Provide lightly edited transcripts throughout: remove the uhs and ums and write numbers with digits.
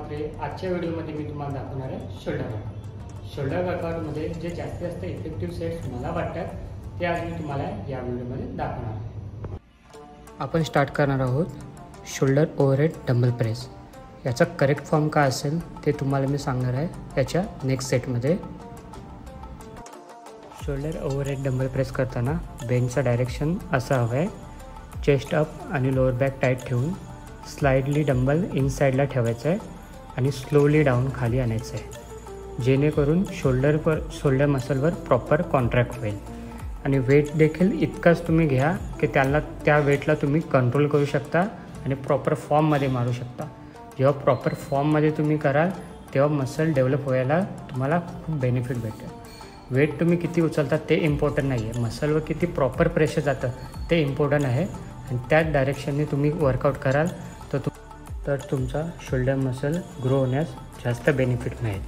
मात्रे. आजच्या व्हिडिओमध्ये मी तुम्हाला दाखवणार आहे शोल्डर वर्कआउट. शोल्डर वर्कआउटमध्ये जे जास्तीत जास्त इफेक्टिव्ह सेट्स मला वाटतात ते आज मी तुम्हाला या व्हिडिओमध्ये दाखवणार आहे. आपण स्टार्ट करणार आहोत शोल्डर ओव्हरहेड डंबल प्रेस. याचा करेक्ट फॉर्म काय असेल ते तुम्हाला मी सांगणार आहे याच्या नेक्स्ट सेटमध्ये. शोल्डर ओव्हरहेड डंबल प्रेस करताना बेंचचा डायरेक्शन असा हवा आहे. चेस्ट अप आणि लोअर बॅक टाईट ठेवून स्लाइडली डंबल इनसाईडला ठेवायचं आहे आणि स्लोली डाऊन खाली आणायचं आहे, जेणेकरून शोल्डर मसलवर प्रॉपर कॉन्ट्रॅक्ट होईल. आणि वेट देखील इतकाच तुम्ही घ्या की त्या वेटला तुम्ही कंट्रोल करू शकता आणि प्रॉपर फॉर्ममध्ये मारू शकता. जेव्हा प्रॉपर फॉर्ममध्ये तुम्ही कराल तेव्हा मसल डेव्हलप व्हायला तुम्हाला खूप बेनिफिट भेटेल. वेट तुम्ही किती उचलता ते इम्पॉर्टंट नाही आहे, मसलवर किती प्रॉपर प्रेशर जातं ते इम्पॉर्टंट आहे. आणि त्याच डायरेक्शनने तुम्ही वर्कआउट कराल तर तुमचा शोल्डर मसल ग्रो होण्यास जास्त बेनिफिट मिळेल.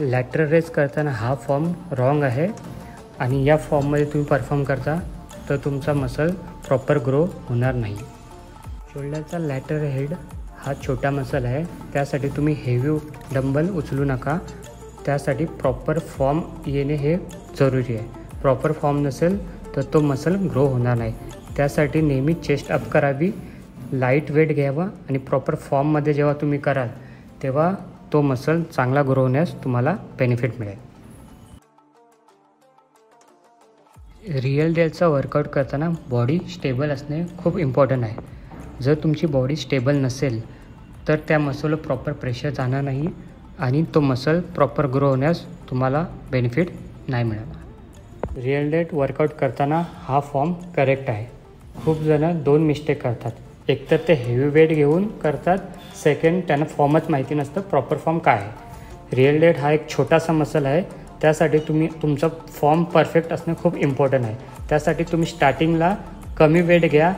लॅटरल रेज करताना हा फॉर्म रॉंग आहे आणि या फॉर्ममध्ये तुम्ही परफॉर्म करता तर तुमचा मसल प्रॉपर ग्रो होणार नाही. शोल्डरचा लॅटरल हेड हा छोटा मसल आहे, त्यासाठी तुम्ही हेवी डंबल उचलू नका. त्यासाठी प्रॉपर फॉर्म येणे हे जरुरी आहे. प्रॉपर फॉर्म नसेल तर तो मसल ग्रो होणार नाही. त्यासाठी नेहमी चेस्ट अप करावी, लाईट वेट घ्यावा आणि प्रॉपर फॉर्ममध्ये जेव्हा तुम्ही कराल तेव्हा तो मसल चांगला ग्रो होण्यास तुम्हाला बेनिफिट मिळेल. रिअल डेलचा वर्कआउट करताना बॉडी स्टेबल असणे खूप इम्पॉर्टंट आहे. जर तुमची बॉडी स्टेबल नसेल तर त्या मसलवर प्रॉपर प्रेशर जाणार नाही आणि तो मसल प्रॉपर ग्रो होण्यास तुम्हाला बेनिफिट नाही मिळणार. रिअल डेट वर्कआउट करताना हा फॉर्म करेक्ट आहे. खूप जणं दोन मिस्टेक करतात. एकतर ते हेवी वेट घेऊन करतात, सेकंड त्यांना फॉर्मच माहिती नसतं प्रॉपर फॉर्म काय आहे. रिअल डेट हा एक छोटासा मसल आहे, त्यासाठी तुमचा फॉर्म परफेक्ट असणं खूप इम्पॉर्टंट आहे. त्यासाठी तुम्ही स्टार्टिंगला कमी वेट घ्या,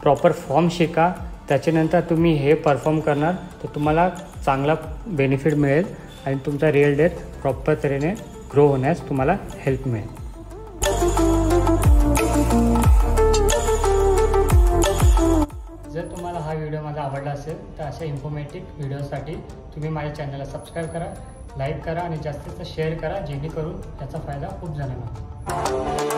प्रॉपर फॉर्म शिका, त्याच्यानंतर तुम्ही हे परफॉर्म करणार तर तुम्हाला चांगला बेनिफिट मिळेल आणि तुमचा रिअल डेट प्रॉपर तऱ्हेने ग्रो होण्यास तुम्हाला हेल्प मिळेल. जर तुम्हाला हा व्हिडिओ माझा आवडला असेल तर अशा इन्फॉर्मेटिव्ह व्हिडिओसाठी तुम्ही माझ्या चॅनलला सबस्क्राईब करा, लाईक करा आणि जास्तीत जास्त शेअर करा, जेणेकरून याचा फायदा खूप जणांना होईल.